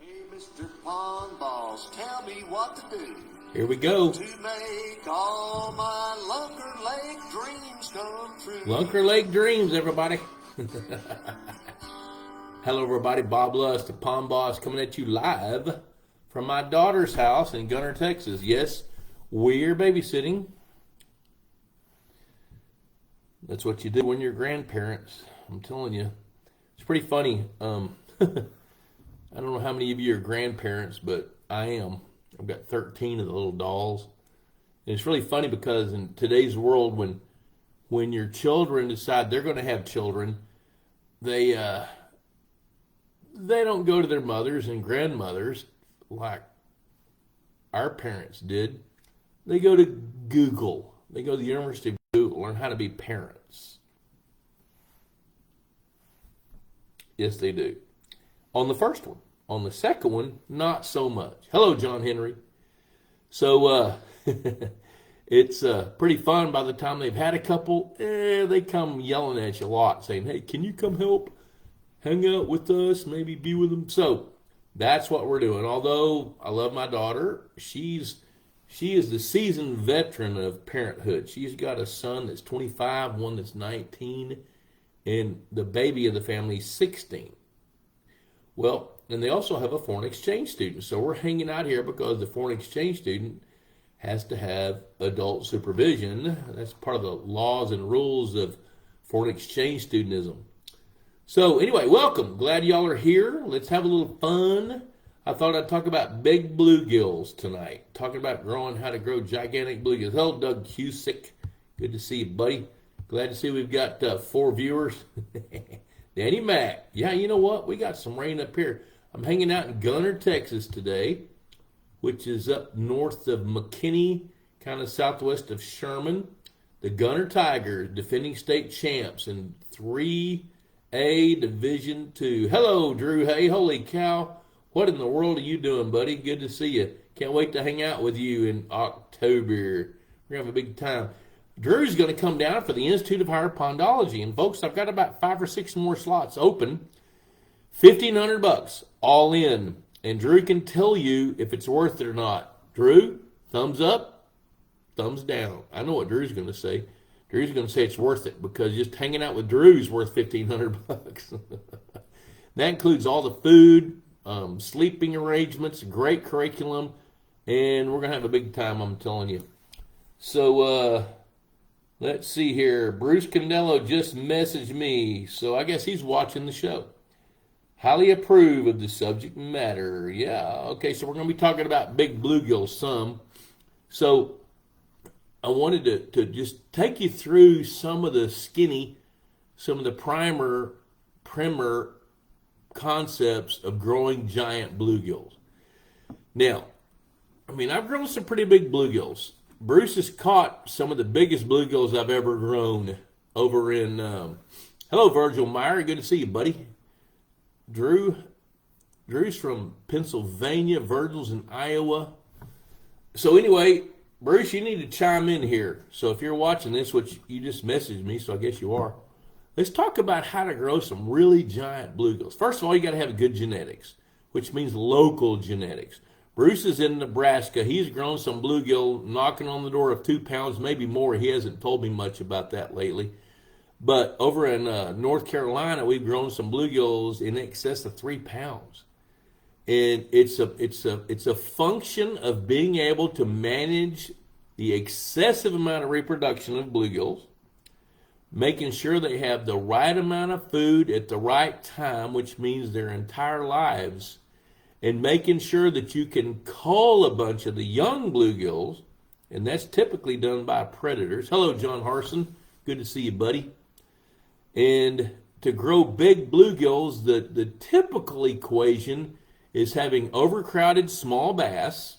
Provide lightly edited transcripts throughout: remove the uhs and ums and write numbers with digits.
Hey, Mr. Pond Boss, tell me what to do. Here we go. To make all my Lunker Lake dreams come true. Lunker Lake dreams, everybody. Hello, everybody. Bob Lust, the Pond Boss, coming at you live from my daughter's house in Gunner, Texas. Yes, we're babysitting. That's what you do when you're grandparents. I'm telling you. It's pretty funny. I don't know how many of you are grandparents, but I am. I've got 13 of the little dolls. And it's really funny because in today's world, when your children decide they're going to have children, they don't go to their mothers and grandmothers like our parents did. They go to Google. They go to the University of Google, learn how to be parents. Yes, they do. On the first one. On the second one, not so much. Hello, John Henry. So it's pretty fun. By the time they've had a couple, they come yelling at you a lot, saying, hey, can you come help hang out with us, maybe be with them? So that's what we're doing. Although I love my daughter, she is the seasoned veteran of parenthood. She's got a son that's 25, one that's 19, and the baby of the family is 16. Well, and they also have a foreign exchange student. So we're hanging out here because the foreign exchange student has to have adult supervision. That's part of the laws and rules of foreign exchange studentism. So anyway, welcome. Glad y'all are here. Let's have a little fun. I thought I'd talk about big bluegills tonight. Talking about how to grow gigantic bluegills. Hello, Doug Cusick. Good to see you, buddy. Glad to see we've got 4 viewers. Danny Mac. Yeah, you know what? We got some rain up here. I'm hanging out in Gunner, Texas today, which is up north of McKinney, kind of southwest of Sherman. The Gunner Tigers, defending state champs in 3A Division 2. Hello, Drew. Hey, holy cow. What in the world are you doing, buddy? Good to see you. Can't wait to hang out with you in October. We're going to have a big time. Drew's going to come down for the Institute of Higher Pondology. And folks, I've got about 5 or 6 more slots open. $1,500 all in. And Drew can tell you if it's worth it or not. Drew, thumbs up, thumbs down. I know what Drew's going to say. Drew's going to say it's worth it because just hanging out with Drew's worth $1,500. That includes all the food, sleeping arrangements, great curriculum, and we're going to have a big time, I'm telling you. So, let's see here. Bruce Candello just messaged me, so I guess he's watching the show. Highly approve of the subject matter. Yeah, okay, so we're going to be talking about big bluegills some. So I wanted to just take you through some of the primer concepts of growing giant bluegills. Now, I mean, I've grown some pretty big bluegills. Bruce has caught some of the biggest bluegills I've ever grown over in, hello, Virgil Meyer. Good to see you, buddy. Drew's from Pennsylvania. Virgil's in Iowa. So anyway, Bruce, you need to chime in here. So if you're watching this, which you just messaged me, so I guess you are, let's talk about how to grow some really giant bluegills. First of all, you got to have good genetics, which means local genetics. Bruce is in Nebraska. He's grown some bluegill knocking on the door of 2 pounds, maybe more. He hasn't told me much about that lately. But over in North Carolina, we've grown some bluegills in excess of 3 pounds. And it's a function of being able to manage the excessive amount of reproduction of bluegills, making sure they have the right amount of food at the right time, which means their entire lives, and making sure that you can cull a bunch of the young bluegills, and that's typically done by predators. Hello, John Harson. Good to see you, buddy. And to grow big bluegills, the typical equation is having overcrowded small bass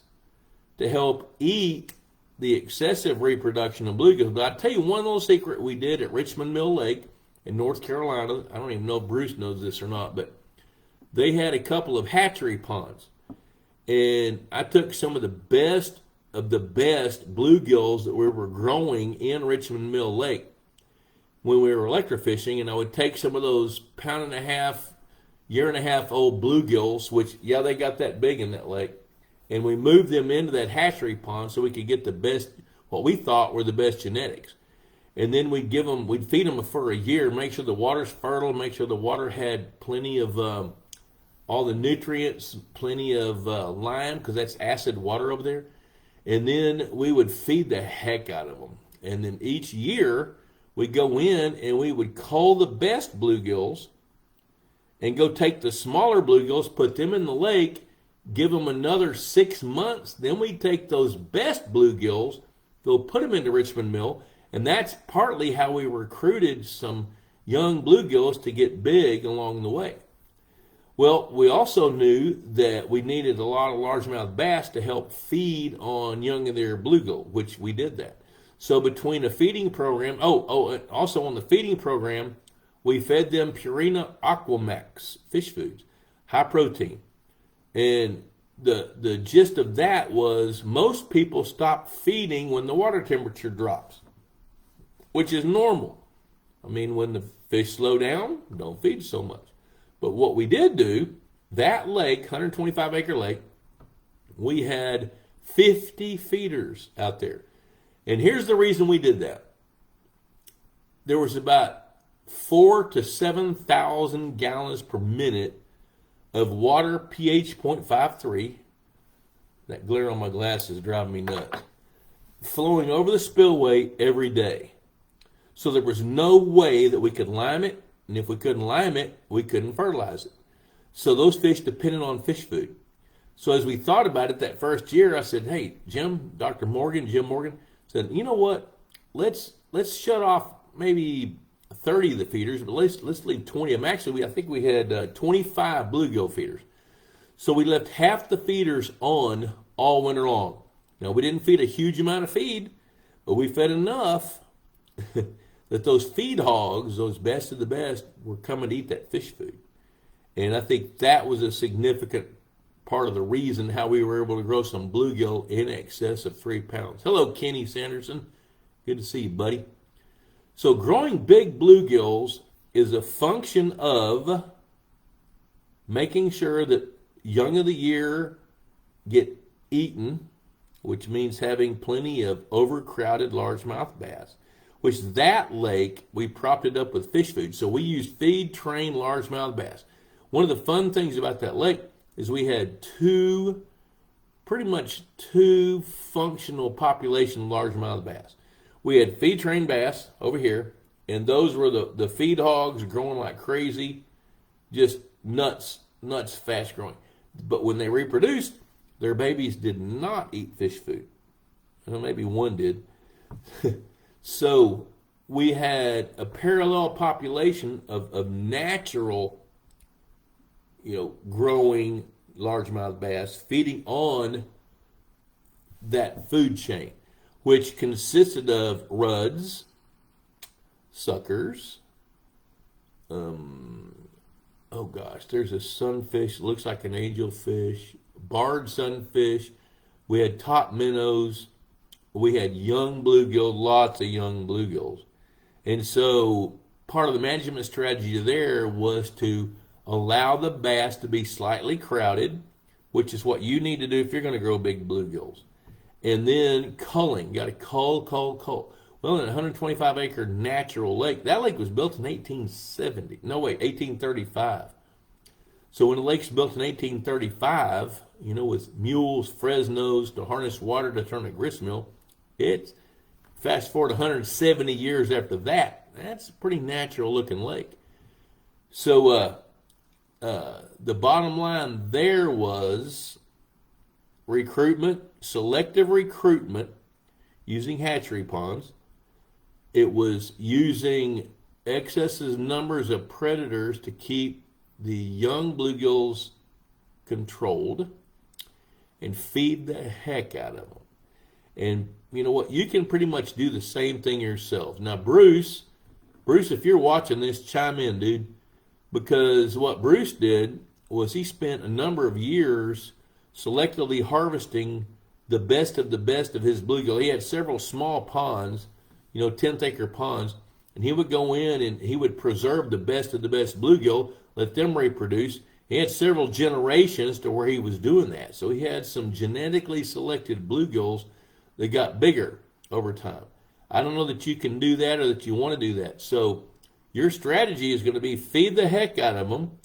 to help eat the excessive reproduction of bluegills. But I'll tell you one little secret we did at Richmond Mill Lake in North Carolina. I don't even know if Bruce knows this or not, but they had a couple of hatchery ponds. And I took some of the best bluegills that we were growing in Richmond Mill Lake when we were electrofishing, and I would take some of those 1.5 year-and-a-half-old bluegills, which, yeah, they got that big in that lake. And we moved them into that hatchery pond so we could get the best, what we thought were the best genetics. And then we'd feed them for a year, make sure the water's fertile, make sure the water had plenty of all the nutrients, plenty of lime, because that's acid water over there. And then we would feed the heck out of them. And then each year we'd go in and we would cull the best bluegills and go take the smaller bluegills, put them in the lake, give them another 6 months. Then we'd take those best bluegills, go put them into Richmond Mill. And that's partly how we recruited some young bluegills to get big along the way. Well, we also knew that we needed a lot of largemouth bass to help feed on young of their bluegill, which we did that. So between a feeding program, and also on the feeding program, we fed them Purina Aquamax fish foods, high protein. And the gist of that was most people stop feeding when the water temperature drops, which is normal. I mean, when the fish slow down, don't feed so much. But what we did do, that lake, 125-acre lake, we had 50 feeders out there. And here's the reason we did that. There was about 4,000 to 7,000 gallons per minute of water, pH 0.53. That glare on my glasses is driving me nuts. Flowing over the spillway every day. So there was no way that we could lime it, and if we couldn't lime it, we couldn't fertilize it. So those fish depended on fish food. So as we thought about it that first year, I said, hey, Jim Morgan, said, you know what? Let's shut off maybe 30 of the feeders, but let's leave 20 of them. Actually, I think we had 25 bluegill feeders. So we left half the feeders on all winter long. Now, we didn't feed a huge amount of feed, but we fed enough that those feed hogs, those best of the best, were coming to eat that fish food. And I think that was a significant part of the reason how we were able to grow some bluegill in excess of 3 pounds. Hello, Kenny Sanderson. Good to see you, buddy. So growing big bluegills is a function of making sure that young of the year get eaten, which means having plenty of overcrowded largemouth bass, which that lake, we propped it up with fish food. So we used feed-trained largemouth bass. One of the fun things about that lake is we had pretty much two functional population of largemouth bass. We had feed-trained bass over here, and those were the feed hogs growing like crazy, just nuts fast growing. But when they reproduced, their babies did not eat fish food. Well, maybe one did. So we had a parallel population of natural, growing largemouth bass feeding on that food chain, which consisted of ruds, suckers, there's a sunfish, looks like an angelfish, barred sunfish. We had top minnows. We had young bluegill, lots of young bluegills. And so part of the management strategy there was to allow the bass to be slightly crowded, which is what you need to do if you're going to grow big bluegills. And then culling. You got to cull. Well, in a 125-acre natural lake, that lake was built in 1835. So when the lake's built in 1835, with mules, Fresnos to harness water to turn a grist mill, it's fast forward 170 years after that. That's a pretty natural-looking lake. So the bottom line there was recruitment, selective recruitment using hatchery ponds. It was using excessive numbers of predators to keep the young bluegills controlled and feed the heck out of them. And you know what? You can pretty much do the same thing yourself. Now, Bruce, if you're watching this, chime in, dude. Because what Bruce did was he spent a number of years selectively harvesting the best of his bluegill. He had several small ponds, 10th acre ponds, and he would go in and he would preserve the best of the best bluegill let them reproduce. He had several generations to where he was doing that. So he had some genetically selected bluegills that got bigger over time. I don't know that you can do that or that you want to do that. So your strategy is going to be feed the heck out of them,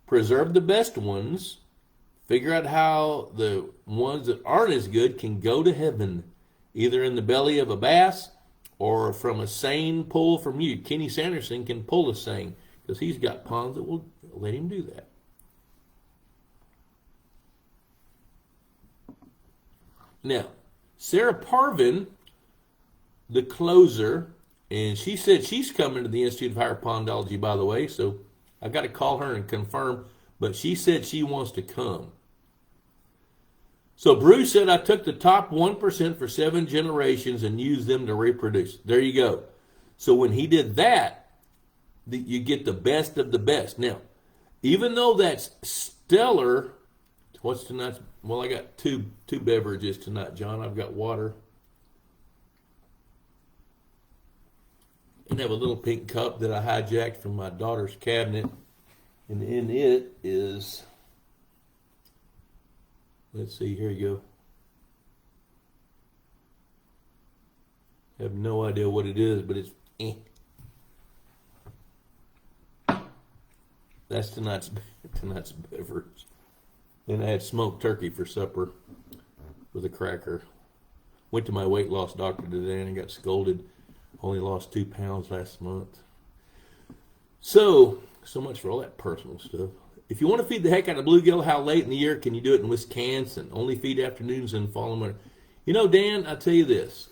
preserve the best ones, figure out how the ones that aren't as good can go to heaven, either in the belly of a bass or from a seine pull from you. Kenny Sanderson can pull a seine because he's got ponds that will let him do that. Now, Sarah Parvin, the closer, and she said she's coming to the Institute of Higher Pondology, by the way, so I got to call her and confirm, but she said she wants to come. So Bruce said, I took the top 1% for 7 generations and used them to reproduce. There you go. So when he did that, you get the best of the best. Now, even though that's stellar, what's tonight's? Well, I got two beverages tonight, John. I've got water. And I have a little pink cup that I hijacked from my daughter's cabinet. And in it is, let's see, here you go. I have no idea what it is, but it's That's tonight's beverage. Then I had smoked turkey for supper with a cracker. Went to my weight loss doctor today and got scolded. Only lost 2 pounds last month. So much for all that personal stuff. If you want to feed the heck out of bluegill, how late in the year can you do it in Wisconsin? Only feed afternoons in fall and winter. You know, Dan, I'll tell you this.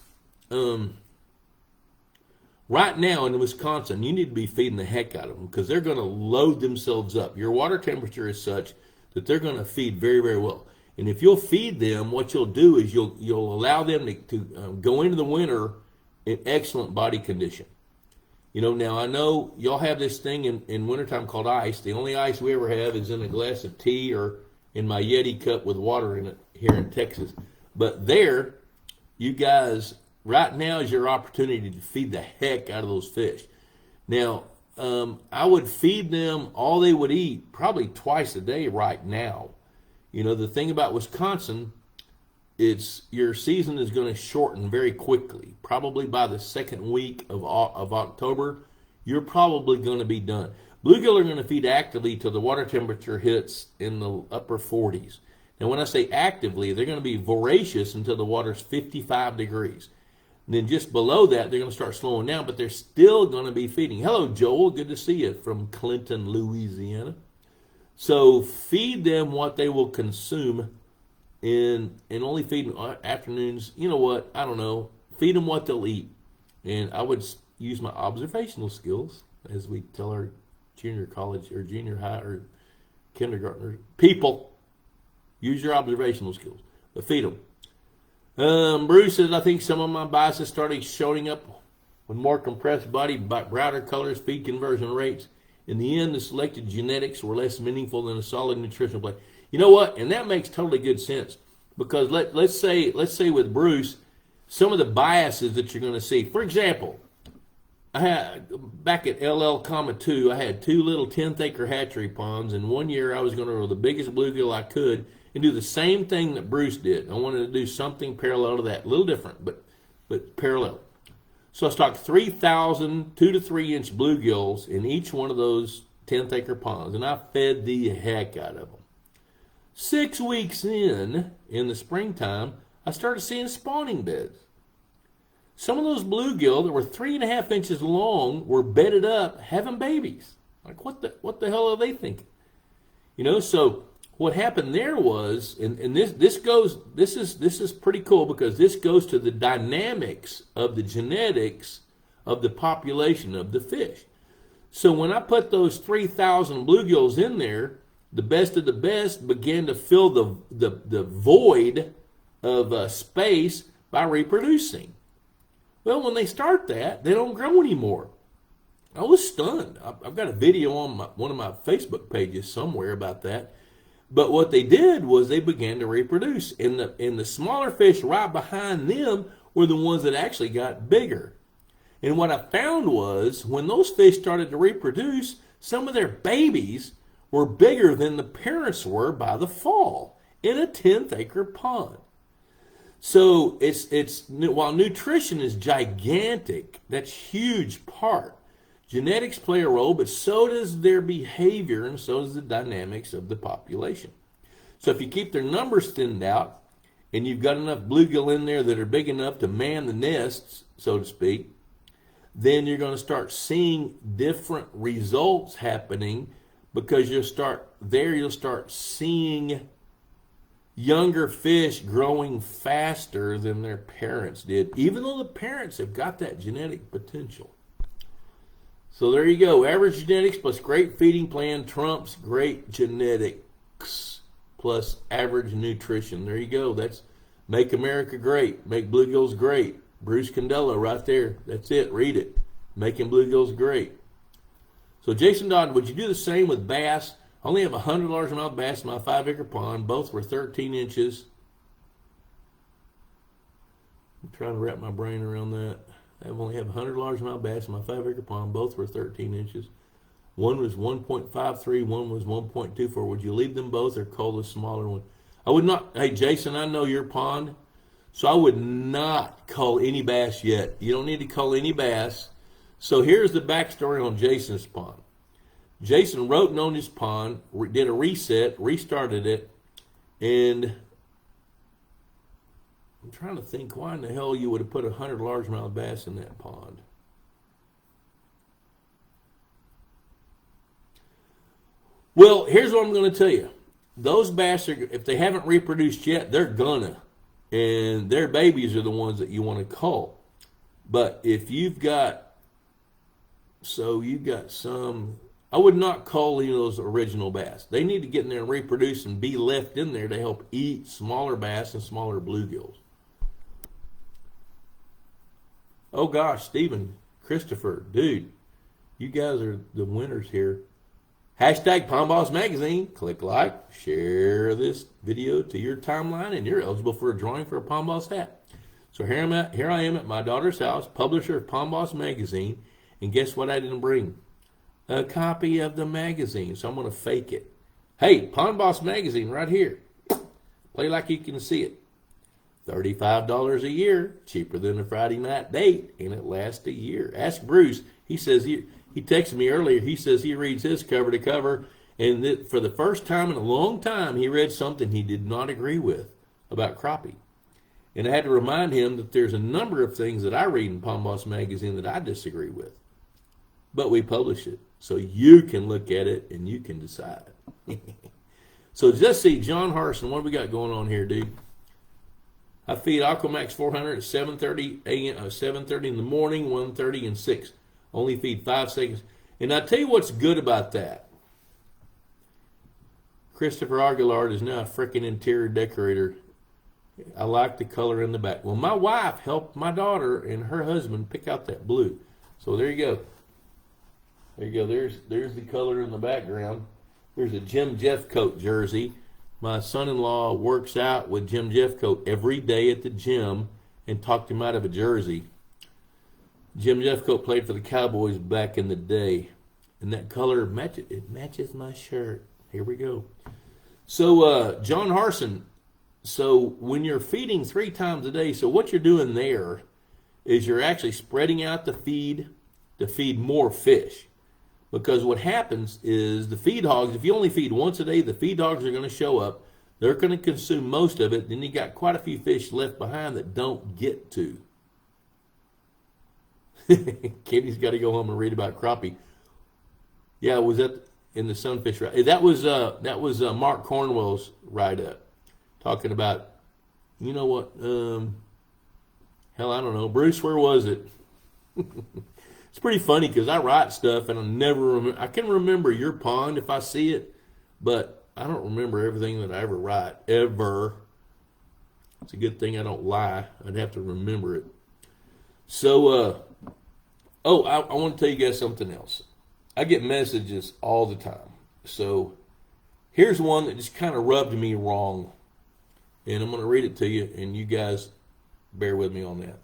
Right now in Wisconsin, you need to be feeding the heck out of them because they're going to load themselves up. Your water temperature is such that they're going to feed very, very well. And if you'll feed them, what you'll do is you'll allow them to go into the winter in excellent body condition. You know, now I know y'all have this thing in wintertime called ice. The only ice we ever have is in a glass of tea or in my Yeti cup with water in it here in Texas. But there, you guys, right now is your opportunity to feed the heck out of those fish. Now, I would feed them all they would eat probably twice a day right now. You know, the thing about Wisconsin, it's your season is going to shorten very quickly. Probably by the second week of October, you're probably going to be done. Bluegill are going to feed actively till the water temperature hits in the upper 40s. Now, when I say actively, they're going to be voracious until the water's 55 degrees. And then just below that, they're going to start slowing down, but they're still going to be feeding. Hello, Joel. Good to see you from Clinton, Louisiana. So feed them what they will consume and only feed them afternoons. You know what? I don't know. Feed them what they'll eat. And I would use my observational skills, as we tell our junior college or junior high or kindergartner people. Use your observational skills, but feed them. Bruce says, I think some of my biases started showing up with more compressed body, brighter colors, feed conversion rates. In the end, the selected genetics were less meaningful than a solid nutritional play. You know what? And that makes totally good sense because let's say with Bruce, some of the biases that you're going to see. For example, I had back at LL, 2, I had 2 little 10th acre hatchery ponds, and one year I was going to roll the biggest bluegill I could and do the same thing that Bruce did. I wanted to do something parallel to that, a little different, but parallel. So I stocked 3,000 2 to 3 inch bluegills in each one of those 10th acre ponds, and I fed the heck out of them. 6 weeks in the springtime, I started seeing spawning beds. Some of those bluegill that were 3.5 inches long were bedded up having babies. Like what the hell are they thinking? You know, so what happened there was, and this is pretty cool because this goes to the dynamics of the genetics of the population of the fish. So when I put those 3,000 bluegills in there, the best of the best began to fill the void of space by reproducing. Well, when they start that, they don't grow anymore. I was stunned. I've got a video on one of my Facebook pages somewhere about that. But what they did was they began to reproduce. And the smaller fish right behind them were the ones that actually got bigger. And what I found was when those fish started to reproduce, Some of their babies were bigger than the parents were by the fall in a 10th acre pond. So it's while nutrition is gigantic, that's huge part. Genetics play a role, but so does their behavior and so does the dynamics of the population. So if you keep their numbers thinned out and you've got enough bluegill in there that are big enough to man the nests, so to speak, then you're going to start seeing different results happening, because you'll start seeing younger fish growing faster than their parents did, even though the parents have got that genetic potential. So there you go. Average genetics plus great feeding plan trumps great genetics plus average nutrition. There you go. That's Make America Great. Make Bluegills Great. Bruce Candello right there. That's it. Read it. Making Bluegills Great. So Jason Dodd, would you do the same with bass? I only have 100 largemouth bass in my 5-acre pond. Both were 13 inches. I'm trying to wrap my brain around that. I only have 100 largemouth bass in my 5-acre pond. Both were 13 inches. One was 1.53, one was 1.24. Would you leave them both or cull the smaller one? I would not. Hey, Jason, I know your pond, so I would not cull any bass yet. You don't need to cull any bass. So here's the backstory on Jason's pond. Jason wrote and owned his pond, did a reset, restarted it, and I'm trying to think why in the hell you would have put 100 largemouth bass in that pond. Well, here's what I'm going to tell you. Those bass, if they haven't reproduced yet, they're gonna. And their babies are the ones that you want to cull. But if you've got some, I would not cull any of those original bass. They need to get in there and reproduce and be left in there to help eat smaller bass and smaller bluegills. Oh gosh, Stephen, Christopher, dude, you guys are the winners here. Hashtag Pond Boss Magazine. Click like, share this video to your timeline, and you're eligible for a drawing for a Pond Boss hat. So here I am at my daughter's house, publisher of Pond Boss Magazine, and guess what I didn't bring? A copy of the magazine, so I'm going to fake it. Hey, Pond Boss Magazine right here. Play like you can see it. $35 a year, cheaper than a Friday night date, and it lasts a year. Ask Bruce. He says he texted me earlier. He says he reads his cover to cover, and that for the first time in a long time, he read something he did not agree with about crappie. And I had to remind him that there's a number of things that I read in Pond Boss Magazine that I disagree with. But we publish it, so you can look at it and you can decide. So just see, John Harrison, what do we got going on here, dude? I feed Aquamax 400 at 7:30 a.m., 7:30 in the morning, 1:30 and 6. Only feed 5 seconds. And I tell you what's good about that. Christopher Aguilar is now a freaking interior decorator. I like the color in the back. Well, my wife helped my daughter and her husband pick out that blue. So there you go. There you go. There's the color in the background. There's a Jim Jeffcoat jersey. My son-in-law works out with Jim Jeffcoat every day at the gym and talked him out of a jersey. Jim Jeffcoat played for the Cowboys back in the day. And that color matches my shirt. Here we go. So, John Harson, so when you're feeding 3 times a day, so what you're doing there is you're actually spreading out the feed to feed more fish. Because what happens is the feed hogs, if you only feed once a day, the feed hogs are going to show up. They're going to consume most of it. Then you got quite a few fish left behind that don't get to. Katie's got to go home and read about crappie. Yeah, was that in the Sunfish write? That was Mark Cornwell's write-up, talking about, you know what? Hell, I don't know. Bruce, where was it? It's pretty funny because I write stuff and I never remember. I can remember your pond if I see it, but I don't remember everything that I ever write, ever. It's a good thing I don't lie. I'd have to remember it. So, I want to tell you guys something else. I get messages all the time. So, here's one that just kind of rubbed me wrong. And I'm going to read it to you, and you guys bear with me on that.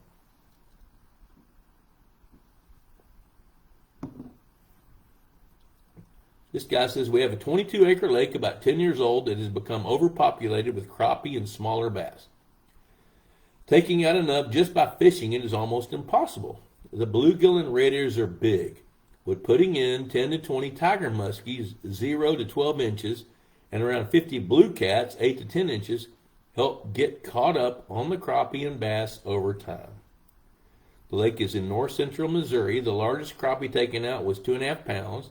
This guy says, we have a 22-acre lake about 10 years old that has become overpopulated with crappie and smaller bass. Taking out enough just by fishing it is almost impossible. The bluegill and red ears are big. With putting in 10 to 20 tiger muskies, 0 to 12 inches, and around 50 blue cats, 8 to 10 inches, help get caught up on the crappie and bass over time. The lake is in north central Missouri. The largest crappie taken out was 2.5 pounds.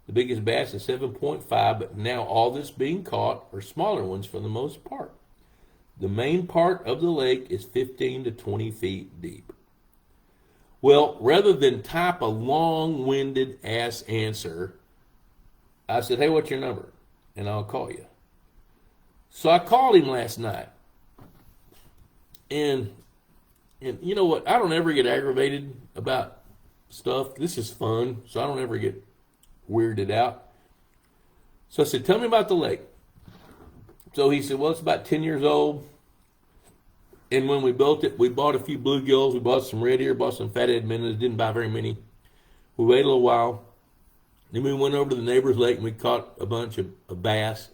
The biggest bass is 7.5, but now all that's being caught are smaller ones for the most part. The main part of the lake is 15 to 20 feet deep. Well, rather than type a long-winded ass answer, I said, hey, what's your number? And I'll call you. So I called him last night. And you know what? I don't ever get aggravated about stuff. This is fun, so I don't ever get weirded out. So I said, tell me about the lake. So he said, well, it's about 10 years old. And when we built it, we bought a few bluegills. We bought some red ear, bought some fathead minnows. Didn't buy very many. We waited a little while. Then we went over to the neighbor's lake and we caught a bunch of bass,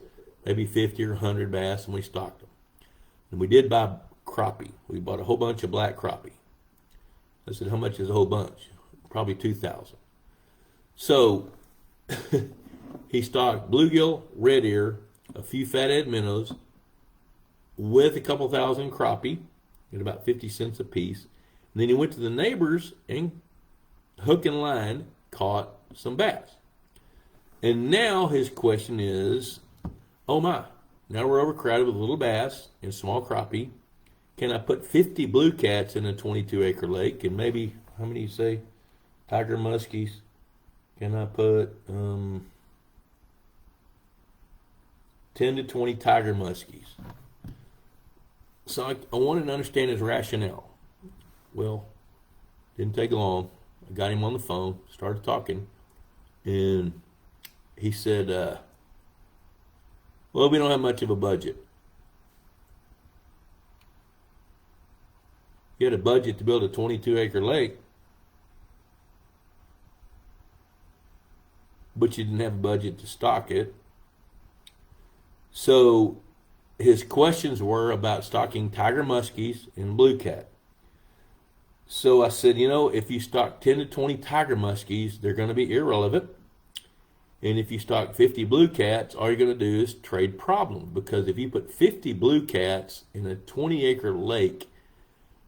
maybe 50 or 100 bass, and we stocked them. And we did buy crappie. We bought a whole bunch of black crappie. I said, how much is a whole bunch? Probably 2,000. So he stocked bluegill, red ear, a few fathead minnows, with a couple thousand crappie at about 50 cents a piece. And then he went to the neighbors and hook and line caught some bass. And now his question is, oh my, now we're overcrowded with little bass and small crappie. Can I put 50 blue cats in a 22-acre lake? And maybe, how many you say, tiger muskies? Can I put 10 to 20 tiger muskies? So I wanted to understand his rationale. Well, didn't take long. I got him on the phone, started talking, and he said, well, we don't have much of a budget. You had a budget to build a 22-acre lake, but you didn't have a budget to stock it. So his questions were about stocking tiger muskies and blue cat. So I said, you know, if you stock 10 to 20 tiger muskies, they're going to be irrelevant. And if you stock 50 blue cats, all you're going to do is trade problems. Because if you put 50 blue cats in a 20-acre lake,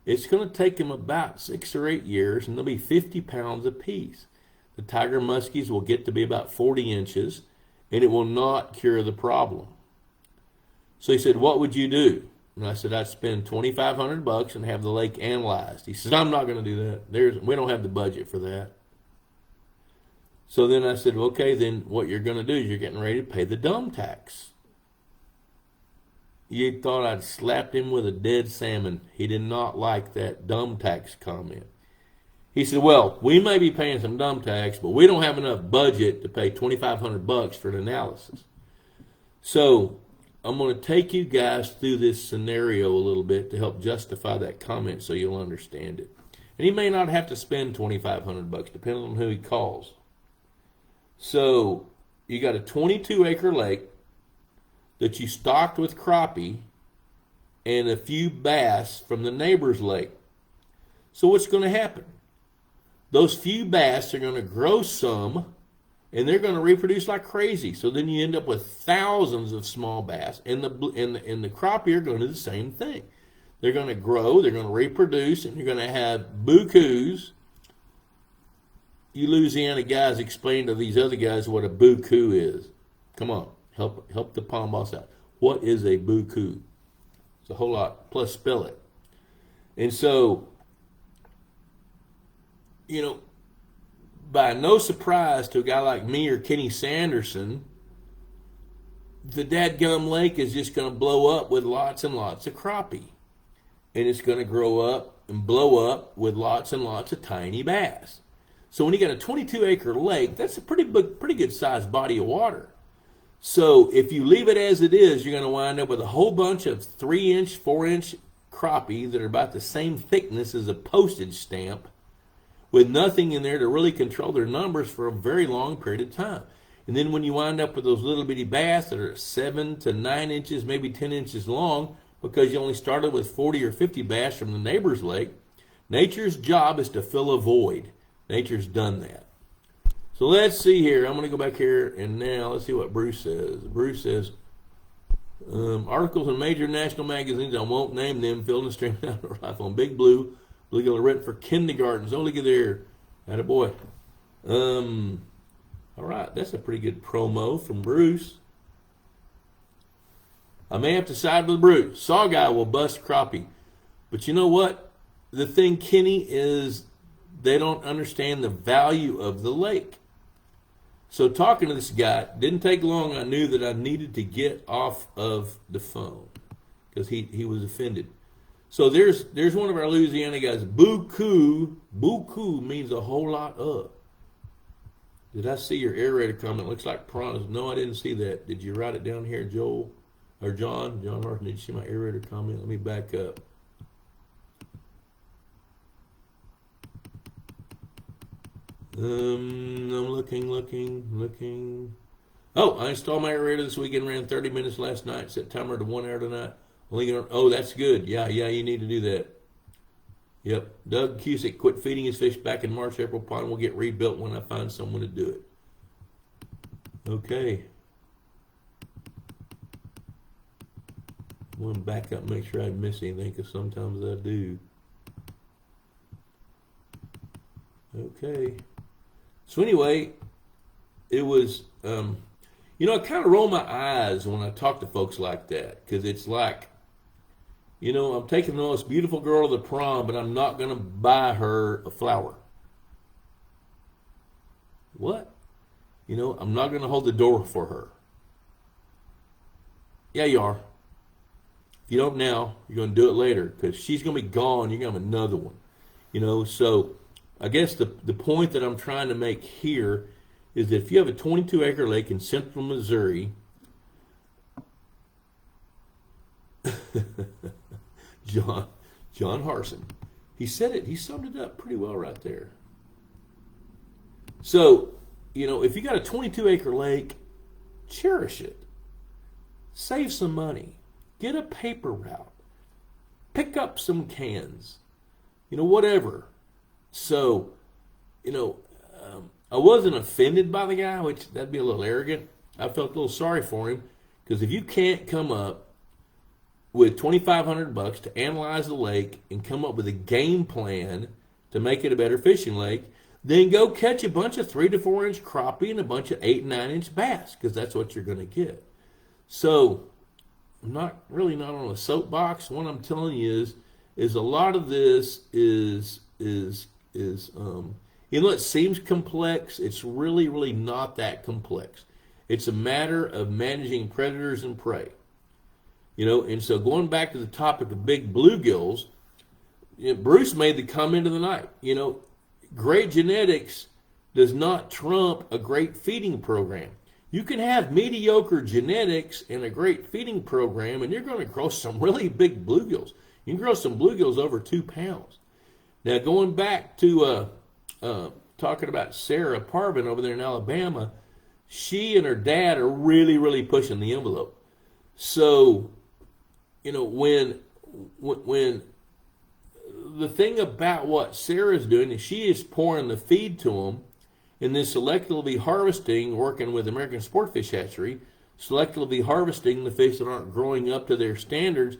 it's going to take them about 6 or 8 years, and they'll be 50 pounds apiece. The tiger muskies will get to be about 40 inches, and it will not cure the problem. So he said, what would you do? And I said, I'd spend $2,500 and have the lake analyzed. He says, I'm not going to do that. We don't have the budget for that. So then I said, okay, then what you're going to do is you're getting ready to pay the dumb tax. You thought I'd slapped him with a dead salmon. He did not like that dumb tax comment. He said, well, we may be paying some dumb tax, but we don't have enough budget to pay $2,500 for an analysis. So I'm going to take you guys through this scenario a little bit to help justify that comment so you'll understand it. And he may not have to spend $2,500, depending on who he calls. So you got a 22-acre lake that you stocked with crappie and a few bass from the neighbor's lake. So what's going to happen? Those few bass are going to grow some, and they're going to reproduce like crazy. So then you end up with thousands of small bass, and the crappie are going to do the same thing. They're going to grow, they're going to reproduce, and you're going to have bukus. You Louisiana guys explain to these other guys what a buku is. Come on, help the pond boss out. What is a buku? It's a whole lot. Plus, spell it. And so, you know, by no surprise to a guy like me or Kenny Sanderson, the dadgum lake is just going to blow up with lots and lots of crappie. And it's going to grow up and blow up with lots and lots of tiny bass. So when you got a 22-acre lake, that's a pretty good sized body of water. So if you leave it as it is, you're going to wind up with a whole bunch of 3-inch, 4-inch crappie that are about the same thickness as a postage stamp, with nothing in there to really control their numbers for a very long period of time. And then when you wind up with those little bitty bass that are 7 to 9 inches, maybe 10 inches long, because you only started with 40 or 50 bass from the neighbor's lake, nature's job is to fill a void. Nature's done that. So let's see here. I'm going to go back here, and now let's see what Bruce says. Bruce says, articles in major national magazines, I won't name them, filled and streamed out of life on Big Blue. Bluegill are written for kindergartens. Oh, look at there. Attaboy. All right, that's a pretty good promo from Bruce. I may have to side with Bruce. Saw guy will bust crappie. But you know what? The thing, Kenny, is they don't understand the value of the lake. So talking to this guy, didn't take long. I knew that I needed to get off of the phone because he was offended. So there's one of our Louisiana guys. Beaucoup means a whole lot of. Did I see your aerator comment? Looks like prawns. No, I didn't see that. Did you write it down here, Joel? Or John Harton, did you see my aerator comment? Let me back up. I'm looking. Oh, I installed my aerator this weekend, ran 30 minutes last night, set timer to 1 hour tonight. Oh, that's good. Yeah, you need to do that. Yep. Doug Cusick quit feeding his fish back in March. April pond will get rebuilt when I find someone to do it. Okay. I'm going to back up and make sure I didn't miss anything, because sometimes I do. Okay. So anyway, it was, I kind of roll my eyes when I talk to folks like that, because it's like, I'm taking the most beautiful girl to the prom, but I'm not going to buy her a flower. What? I'm not going to hold the door for her. Yeah, you are. If you don't now, you're going to do it later, because she's going to be gone. You're going to have another one. So I guess the point that I'm trying to make here is that if you have a 22-acre lake in central Missouri, John Harson, he said it. He summed it up pretty well right there. So, if you got a 22-acre lake, cherish it. Save some money. Get a paper route. Pick up some cans. Whatever. So, I wasn't offended by the guy, which that'd be a little arrogant. I felt a little sorry for him, because if you can't come up with $2,500 to analyze the lake and come up with a game plan to make it a better fishing lake, then go catch a bunch of 3 to 4 inch crappie and a bunch of 8 and 9 inch bass, because that's what you're going to get. So I'm not on a soapbox. What I'm telling you is a lot of this is it seems complex. It's really, really not that complex. It's a matter of managing predators and prey. And so going back to the topic of big bluegills, Bruce made the comment of the night. Great genetics does not trump a great feeding program. You can have mediocre genetics and a great feeding program, and you're going to grow some really big bluegills. You can grow some bluegills over 2 pounds. Now, going back to talking about Sarah Parvin over there in Alabama, she and her dad are really, really pushing the envelope. So, when the thing about what Sarah's doing is she is pouring the feed to them, and then selectively harvesting, working with American Sportfish Hatchery, selectively harvesting the fish that aren't growing up to their standards.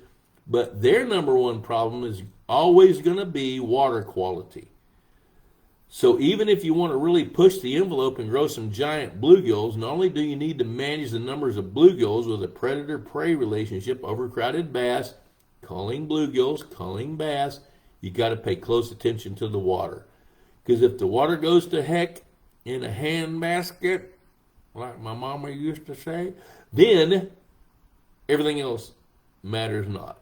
But their number one problem is always going to be water quality. So even if you want to really push the envelope and grow some giant bluegills, not only do you need to manage the numbers of bluegills with a predator-prey relationship, overcrowded bass, culling bluegills, culling bass, you got to pay close attention to the water. Because if the water goes to heck in a hand basket, like my mama used to say, then everything else matters not.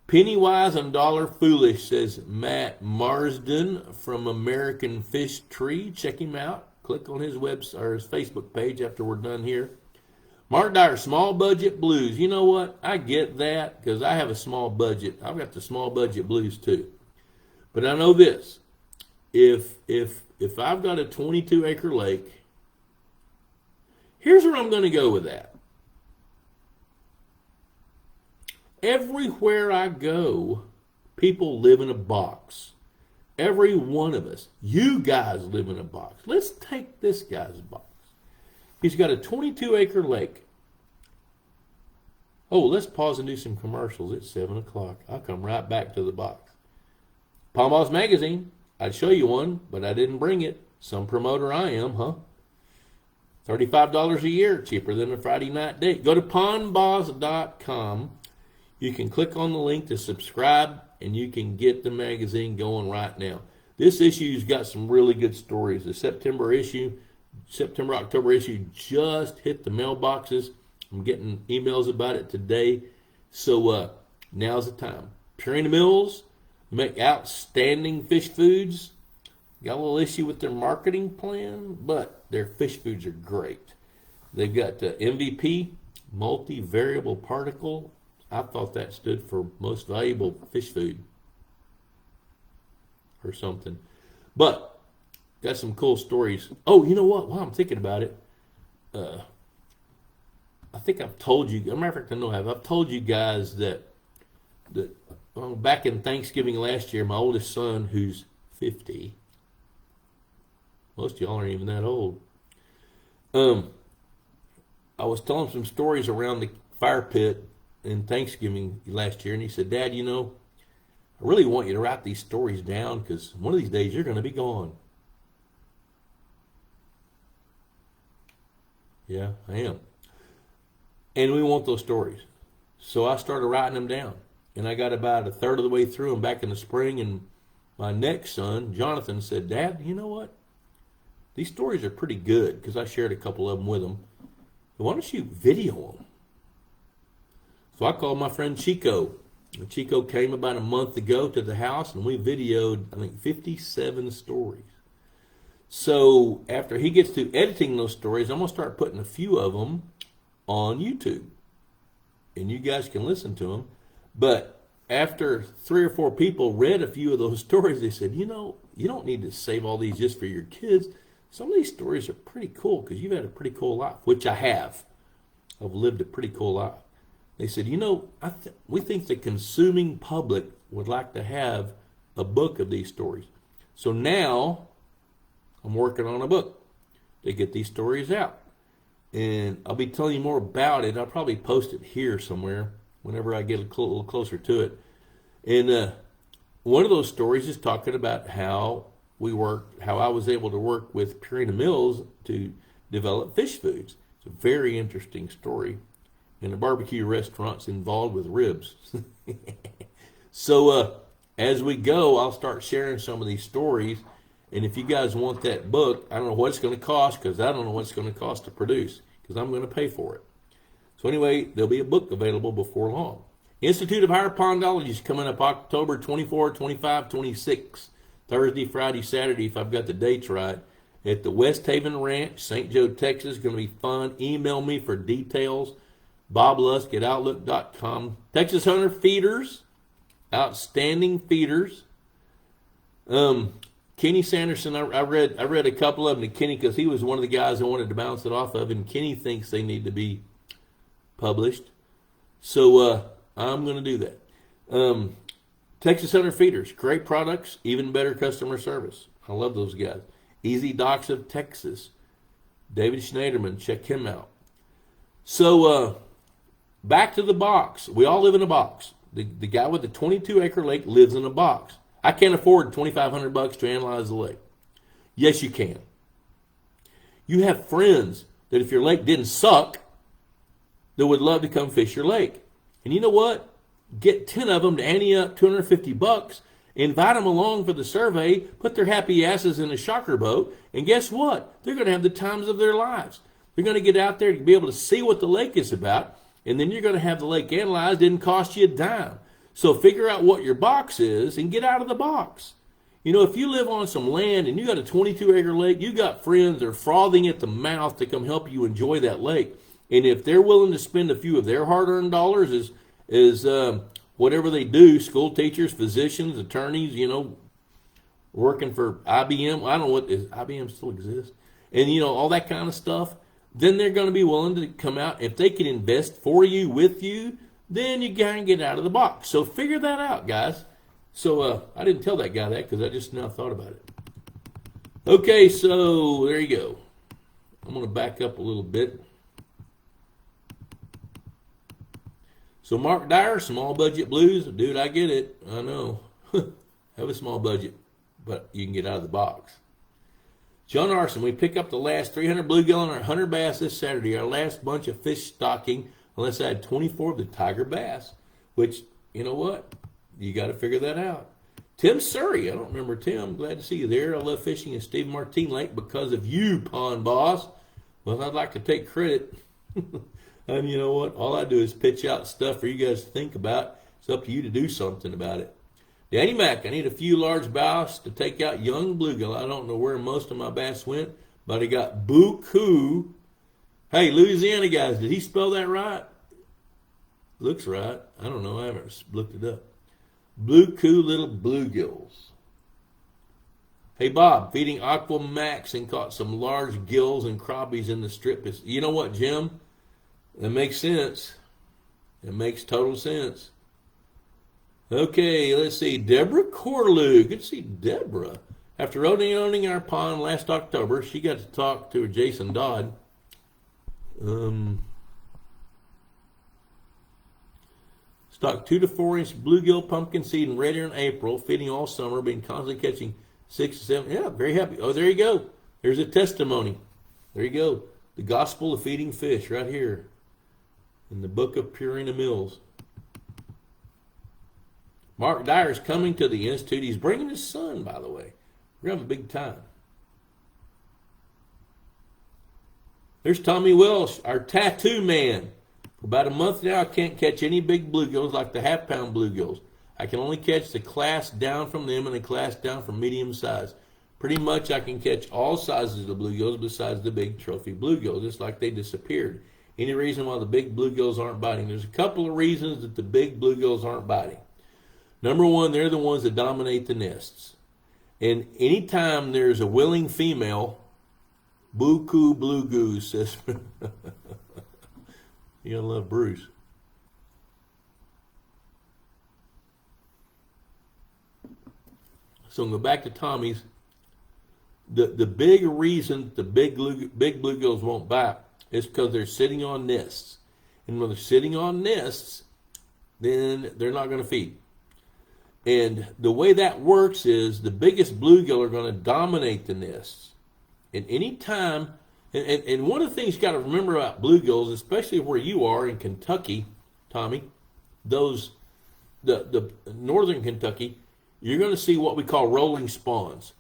Penny wise and dollar foolish, says Matt Marsden from American Fish Tree. Check him out. Click on his website or his Facebook page after we're done here. Mark Dyer, small budget blues. You know what? I get that because I have a small budget. I've got the small budget blues too. But I know this. If I've got a 22-acre lake Here's where I'm going to go with that. Everywhere I go, people live in a box. Every one of us. You guys live in a box. Let's take this guy's box. He's got a 22-acre lake. Oh, let's pause and do some commercials. It's 7 o'clock. I'll come right back to the box. Pond Magazine. I'd show you one, but I didn't bring it. Some promoter I am, huh? $35 a year, cheaper than a Friday night date. Go to pondboss.com. You can click on the link to subscribe, and you can get the magazine going right now. This issue's got some really good stories. The September-October issue just hit the mailboxes. I'm getting emails about it today. So now's the time. Purina Mills make outstanding fish foods. Got a little issue with their marketing plan, but their fish foods are great. They've got MVP, multi-variable particle. I thought that stood for most valuable fish food or something. But got some cool stories. Oh, you know what? While I'm thinking about it, I think I've told you, as a matter of fact, I know I've told you guys that back in Thanksgiving last year, my oldest son, who's 50, most of y'all aren't even that old, I was telling some stories around the fire pit in Thanksgiving last year, and he said, Dad, you know, I really want you to write these stories down because one of these days you're going to be gone. Yeah, I am. And we want those stories. So I started writing them down. And I got about a third of the way through them back in the spring. And my next son, Jonathan, said, Dad, you know what? These stories are pretty good because I shared a couple of them with him. Why don't you video them? So I called my friend Chico. And Chico came about a month ago to the house, and we videoed, I think, 57 stories. So after he gets to editing those stories, I'm going to start putting a few of them on YouTube. And you guys can listen to them. But after 3 or 4 people read a few of those stories, they said, you know, you don't need to save all these just for your kids. Some of these stories are pretty cool because you've had a pretty cool life, which I have. I've lived a pretty cool life. They said, you know, we think the consuming public would like to have a book of these stories. So now I'm working on a book to get these stories out. And I'll be telling you more about it. I'll probably post it here somewhere whenever I get a little closer to it. And one of those stories is talking about how I was able to work with Purina Mills to develop fish foods. It's a very interesting story. And a barbecue restaurant's involved with ribs. So as we go, I'll start sharing some of these stories. And if you guys want that book, I don't know what it's going to cost because I don't know what it's going to cost to produce because I'm going to pay for it. So anyway, there'll be a book available before long. Institute of Higher Pondology is coming up October 24, 25, 26. Thursday, Friday, Saturday, if I've got the dates right, at the West Haven Ranch, St. Joe, Texas. Going to be fun. Email me for details. BobLusk@outlook.com. Texas Hunter feeders, outstanding feeders. Kenny Sanderson, I read a couple of them to Kenny because he was one of the guys I wanted to bounce it off of, and Kenny thinks they need to be published. So I'm going to do that. Texas Hunter feeders, great products, even better customer service. I love those guys. Easy Docks of Texas. David Schneiderman, check him out. So back to the box. We all live in a box. The guy with the 22-acre lake lives in a box. I can't afford $2,500 to analyze the lake. Yes, you can. You have friends that if your lake didn't suck, that would love to come fish your lake. And you know what? Get 10 of them to ante up $250, invite them along for the survey, put their happy asses in a shocker boat, and guess what? They're going to have the times of their lives. They're going to get out there to be able to see what the lake is about, and then you're going to have the lake analyzed. It didn't cost you a dime. So figure out what your box is and get out of the box. You know, if you live on some land and you got a 22-acre lake, you got friends that are frothing at the mouth to come help you enjoy that lake. And if they're willing to spend a few of their hard-earned dollars as whatever they do, school teachers, physicians, attorneys, you know, working for IBM. I don't know IBM still exists. And, you know, all that kind of stuff. then they're going to be willing to come out. If they can invest for you, with you, then you can get out of the box. So figure that out, guys. So I didn't tell that guy that because I just now thought about it. Okay, so there you go. I'm going to back up a little bit. So Mark Dyer, small budget blues. Dude, I get it. I know. Have a small budget, but you can get out of the box. John Arson, we pick up the last 300 bluegill and our 100 bass this Saturday. Our last bunch of fish stocking, unless I had 24 of the tiger bass, which, you know what? You got to figure that out. Tim Surrey, I don't remember Tim. Glad to see you there. I love fishing in Steve Martin Lake because of you, pond boss. Well, I'd like to take credit. And you know what? All I do is pitch out stuff for you guys to think about. It's up to you to do something about it. Danny Mack, I need a few large bass to take out young bluegill. I don't know where most of my bass went, but I got buku. Hey, Louisiana guys, did he spell that right? Looks right. I don't know. I haven't looked it up. Buku little bluegills. Hey, Bob, feeding Aquamax and caught some large gills and crappies in the strip. You know what, Jim? That makes sense. It makes total sense. Okay, let's see. Deborah Corlew. Good to see Deborah. After owning our pond last October, she got to talk to Jason Dodd. Stocked 2 to 4 inch bluegill pumpkin seed in red in April, feeding all summer, been constantly catching 6 to 7. Yeah, very happy. Oh, there you go. There's a testimony. There you go. The Gospel of Feeding Fish right here in the book of Purina Mills. Mark Dyer's coming to the Institute. He's bringing his son, by the way. We're having a big time. There's Tommy Welsh, our tattoo man. For about a month now, I can't catch any big bluegills like the half-pound bluegills. I can only catch the class down from them and the class down from medium size. Pretty much I can catch all sizes of bluegills besides the big trophy bluegills. It's like they disappeared. Any reason why the big bluegills aren't biting? There's a couple of reasons that the big bluegills aren't biting. Number one, they're the ones that dominate the nests. And anytime there's a willing female, buku blue goose, says, you gotta love Bruce. So I'm going back to Tommy's. The big reason the big bluegills won't bite is because they're sitting on nests. And when they're sitting on nests, then they're not going to feed. And the way that works is the biggest bluegill are going to dominate the nests. And any time, and one of the things you got to remember about bluegills, especially where you are in Kentucky, Tommy, the northern Kentucky, you're going to see what we call rolling spawns.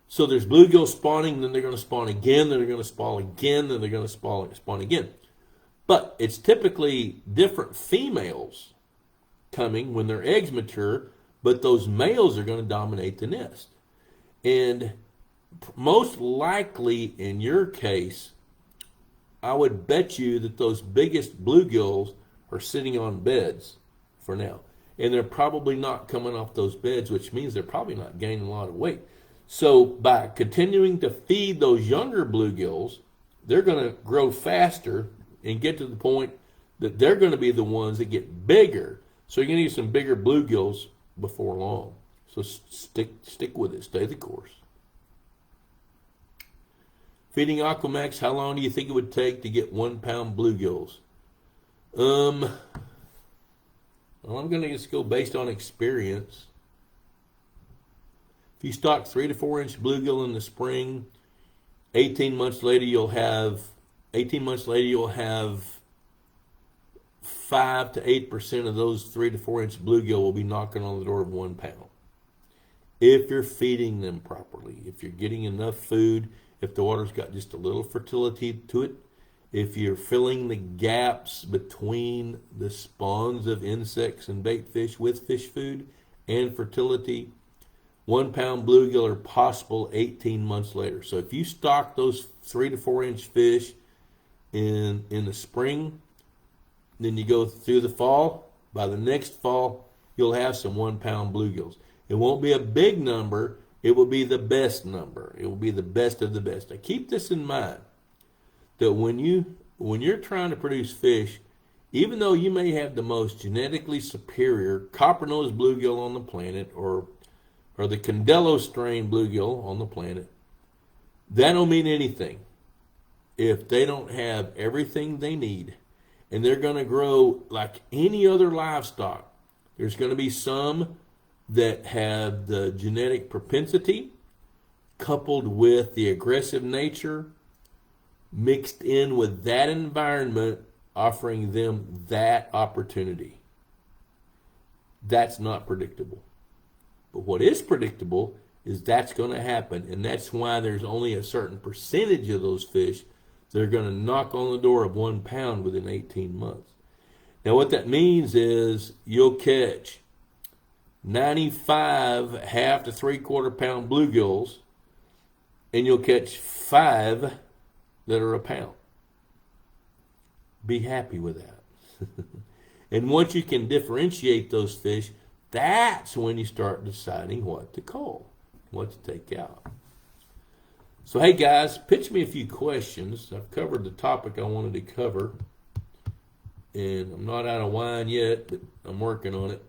So there's bluegill spawning, then they're going to spawn again, then they're going to spawn again, then they're going to spawn again. But it's typically different females coming when their eggs mature, but those males are going to dominate the nest. And most likely in your case, I would bet you that those biggest bluegills are sitting on beds for now. And they're probably not coming off those beds, which means they're probably not gaining a lot of weight. So by continuing to feed those younger bluegills, they're going to grow faster and get to the point that they're going to be the ones that get bigger. So you're going to need some bigger bluegills before long. So stick with it. Stay the course. Feeding Aquamax, how long do you think it would take to get 1 pound bluegills? Well, I'm going to just go based on experience. If you stock 3 to 4 inch bluegill in the spring, 18 months later you'll have 5 to 8% of those 3 to 4 inch bluegill will be knocking on the door of 1 pound. If you're feeding them properly, if you're getting enough food, if the water's got just a little fertility to it, if you're filling the gaps between the spawns of insects and bait fish with fish food and fertility, 1 pound bluegill are possible 18 months later. So if you stock those 3 to 4 inch fish in the spring, then you go through the fall, by the next fall, you'll have some 1 pound bluegills. It won't be a big number. It will be the best number. It will be the best of the best. Now keep this in mind. that when you're trying to produce fish, even though you may have the most genetically superior copper-nosed bluegill on the planet, or the Candello strain bluegill on the planet, that don't mean anything if they don't have everything they need. And they're going to grow like any other livestock. There's going to be some that have the genetic propensity coupled with the aggressive nature mixed in with that environment, offering them that opportunity. That's not predictable. But what is predictable is that's going to happen, and that's why there's only a certain percentage of those fish that are going to knock on the door of 1 pound within 18 months. Now what that means is you'll catch 95 half to 3/4 pound bluegills, and you'll catch 5 that are a pound. Be happy with that. And once you can differentiate those fish, that's when you start deciding what to cull, what to take out. So hey guys, pitch me a few questions. I've covered the topic I wanted to cover, and I'm not out of wine yet, but I'm working on it.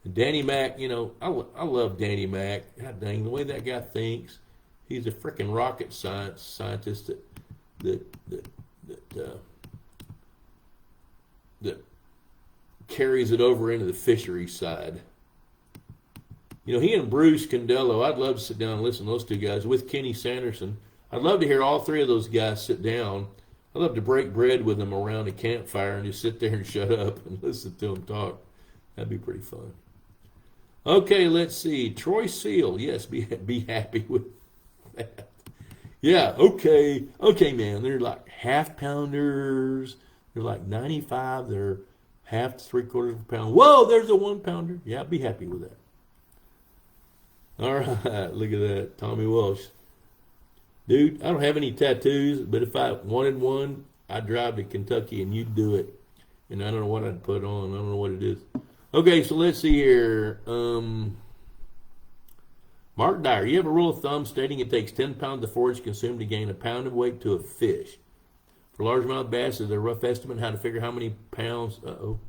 And Danny Mac, I love Danny Mac. God dang, the way that guy thinks. He's a freaking rocket scientist that carries it over into the fishery side. He and Bruce Candello, I'd love to sit down and listen to those two guys with Kenny Sanderson. I'd love to hear all three of those guys sit down. I'd love to break bread with them around a campfire and just sit there and shut up and listen to them talk. That'd be pretty fun. Okay, let's see. Troy Seal, yes, be happy with that. Yeah, okay, man. They're like half pounders. They're like 95. They're half to 3/4 of a pound. Whoa, there's a 1 pounder. Yeah, be happy with that. All right, look at that, Tommy Walsh. Dude, I don't have any tattoos, but if I wanted one, I'd drive to Kentucky and you'd do it. And I don't know what I'd put on. I don't know what it is. Okay, so let's see here. Mark Dyer, you have a rule of thumb stating it takes 10 pounds of forage consumed to gain a pound of weight to a fish. For largemouth bass, is there a rough estimate how to figure how many pounds? How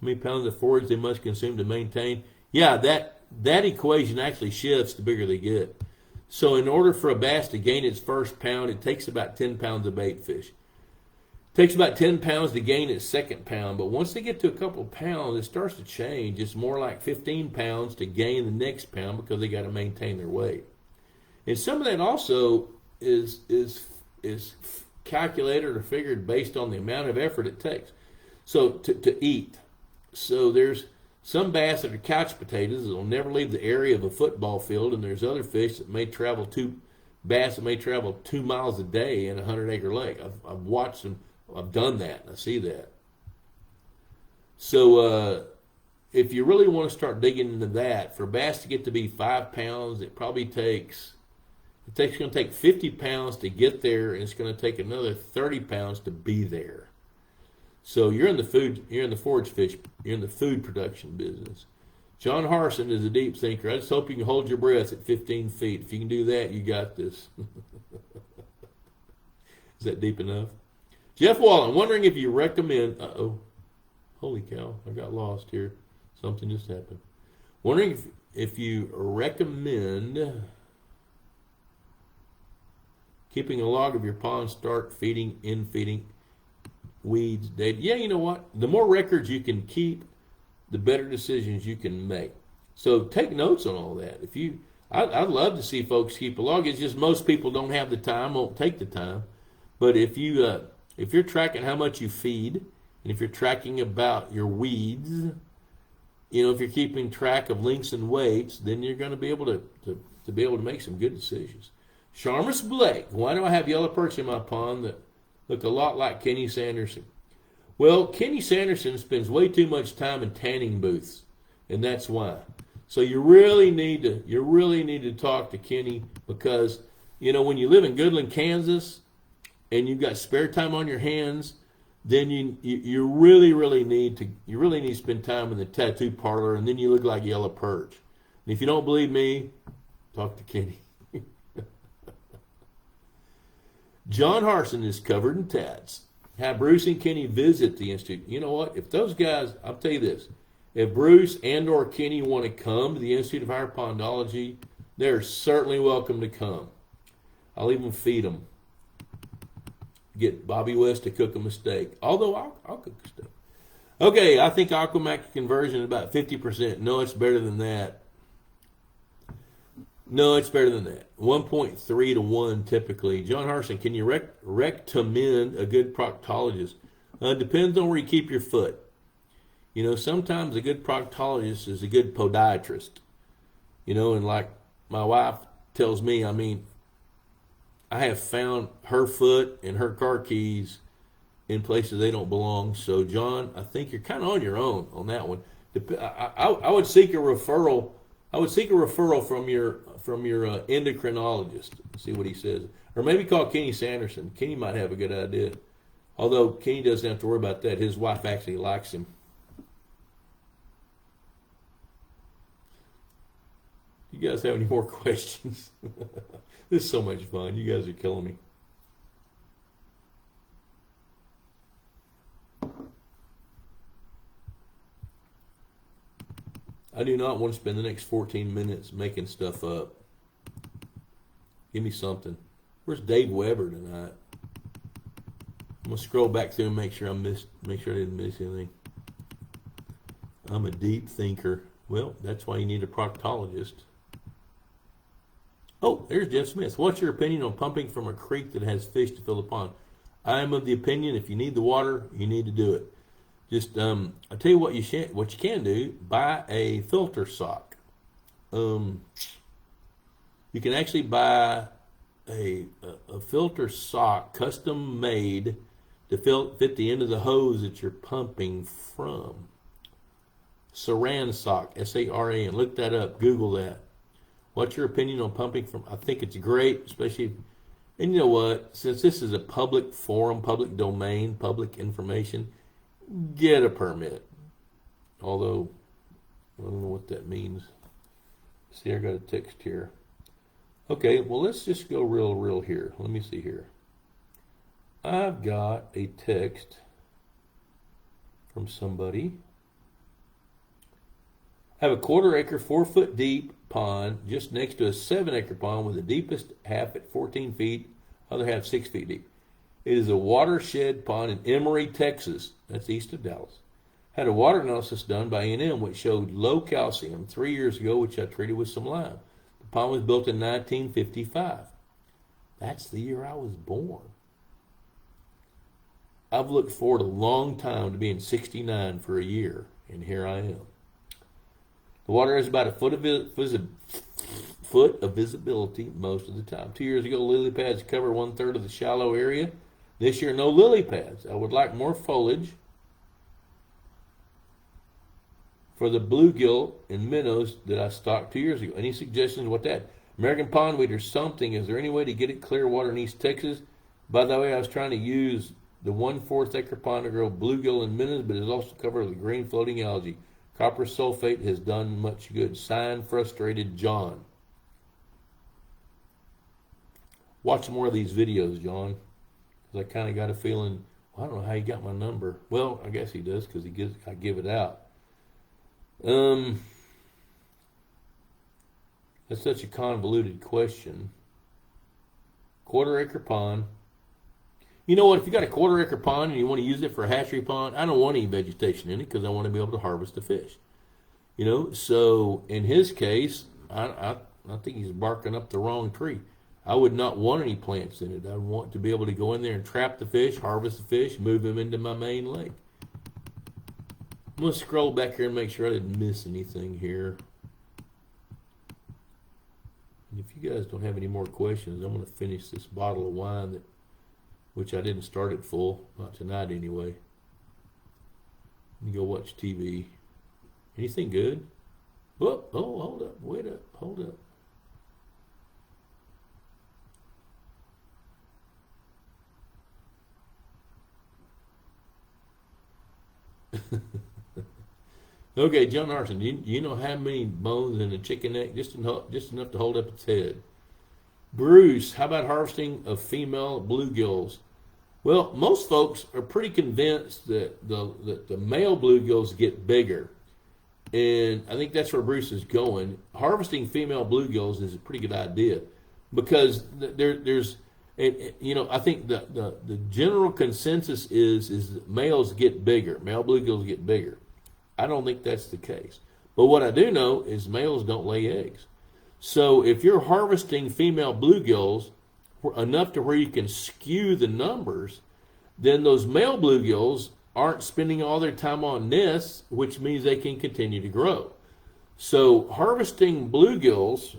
many pounds of forage they must consume to maintain? Yeah, that equation actually shifts the bigger they get. So in order for a bass to gain its first pound, it takes about 10 pounds of bait fish. It takes about 10 pounds to gain its second pound, but once they get to a couple pounds, it starts to change. It's more like 15 pounds to gain the next pound because they got to maintain their weight. And some of that also is calculated or figured based on the amount of effort it takes. So to eat. So there's some bass that are couch potatoes that will never leave the area of a football field, and there's other fish that may travel 2 miles a day in a 100-acre lake. I've watched them. I've done that. I see that. So if you really want to start digging into that, for bass to get to be 5 pounds, it probably takes. It's going to take 50 pounds to get there, and it's going to take another 30 pounds to be there. So you're in the forage fish, you're in the food production business. John Harson is a deep thinker. I just hope you can hold your breath at 15 feet. If you can do that, you got this. Is that deep enough? Jeff Wallen, wondering if you recommend, holy cow, I got lost here. Something just happened. Wondering if you recommend keeping a log of your pond, start feeding, in feeding, weeds, data. Yeah, you know what? The more records you can keep, the better decisions you can make. So take notes on all that. I'd love to see folks keep a log. It's just most people don't have the time, won't take the time. But if you're tracking how much you feed, and if you're tracking about your weeds, if you're keeping track of lengths and weights, then you're going to be able to make some good decisions. Sharmus Blake, why do I have yellow perch in my pond that look a lot like Kenny Sanderson? Well, Kenny Sanderson spends way too much time in tanning booths, and that's why. So you really need to talk to Kenny, because when you live in Goodland, Kansas, and you've got spare time on your hands, then you really need to spend time in the tattoo parlor, and then you look like yellow perch. And if you don't believe me, talk to Kenny. John Harson is covered in tats. Have Bruce and Kenny visit the Institute. You know what? If those guys, I'll tell you this, if Bruce and or Kenny want to come to the Institute of Higher Pondology, they're certainly welcome to come. I'll even feed them. Get Bobby West to cook them a steak. Although I'll cook a steak. Okay, I think Aquamax conversion is about 50%. No, it's better than that. No, it's better than that. 1.3 to 1 typically. John Harson, can you recommend a good proctologist? Depends on where you keep your foot. You know, sometimes a good proctologist is a good podiatrist. You know, and like my wife tells me, I mean, I have found her foot and her car keys in places they don't belong. So, John, I think you're kind of on your own on that one. I would seek a referral. I would seek a referral from your endocrinologist. See what he says, or maybe call Kenny Sanderson. Kenny might have a good idea. Although Kenny doesn't have to worry about that. His wife actually likes him. You guys have any more questions? This is so much fun. You guys are killing me. I do not want to spend the next 14 minutes making stuff up. Give me something. Where's Dave Weber tonight? I'm gonna scroll back through and make sure I didn't miss anything. I'm a deep thinker. Well, that's why you need a proctologist. Oh, there's Jeff Smith. What's your opinion on pumping from a creek that has fish to fill the pond? I am of the opinion if you need the water, you need to do it. Just, I'll tell you what you can do. Buy a filter sock. You can actually buy a filter sock, custom made, to fit the end of the hose that you're pumping from. Saran sock, S-A-R-A-N. Look that up. Google that. What's your opinion on pumping from? I think it's great, especially, and you know what? Since this is a public forum, public domain, public information, get a permit. Although, I don't know what that means. See, I got a text here. Okay, well, let's just go real here. Let me see here. I've got a text from somebody. I have a 1/4 acre, 4 foot deep pond just next to a 7 acre pond with the deepest half at 14 feet, other half 6 feet deep. It is a watershed pond in Emory, Texas. That's east of Dallas. Had a water analysis done by A&M which showed low calcium 3 years ago, which I treated with some lime. The pond was built in 1955. That's the year I was born. I've looked forward a long time to being 69 for a year, and here I am. The water has about a foot of visibility most of the time. 2 years ago, lily pads cover 1/3 of the shallow area. This year, no lily pads. I would like more foliage for the bluegill and minnows that I stocked 2 years ago. Any suggestions what that? American pondweed or something. Is there any way to get it clear water in East Texas? By the way, I was trying to use the 1/4 acre pond to grow bluegill and minnows, but it's also covered with green floating algae. Copper sulfate has done much good. Signed, Frustrated John. Watch more of these videos, John, because I kind of got a feeling, well, I don't know how he got my number. Well, I guess he does because I give it out. That's such a convoluted question. 1/4 acre pond. You know what? If you got a 1/4 acre pond and you want to use it for a hatchery pond, I don't want any vegetation in it because I want to be able to harvest the fish. You know, so in his case, I think he's barking up the wrong tree. I would not want any plants in it. I want to be able to go in there and trap the fish, harvest the fish, move them into my main lake. I'm going to scroll back here and make sure I didn't miss anything here. And if you guys don't have any more questions, I'm going to finish this bottle of wine which I didn't start it full, not tonight anyway. Let me go watch TV. Anything good? Oh, hold up, wait up, hold up. Okay, John Harson, you know how many bones in a chicken neck? Just enough to hold up its head. Bruce, how about harvesting of female bluegills? Well, most folks are pretty convinced that the male bluegills get bigger. And I think that's where Bruce is going. Harvesting female bluegills is a pretty good idea because there's, I think the general consensus is that males get bigger. Male bluegills get bigger. I don't think that's the case. But what I do know is males don't lay eggs. So if you're harvesting female bluegills enough to where you can skew the numbers, then those male bluegills aren't spending all their time on nests, which means they can continue to grow. So harvesting bluegills,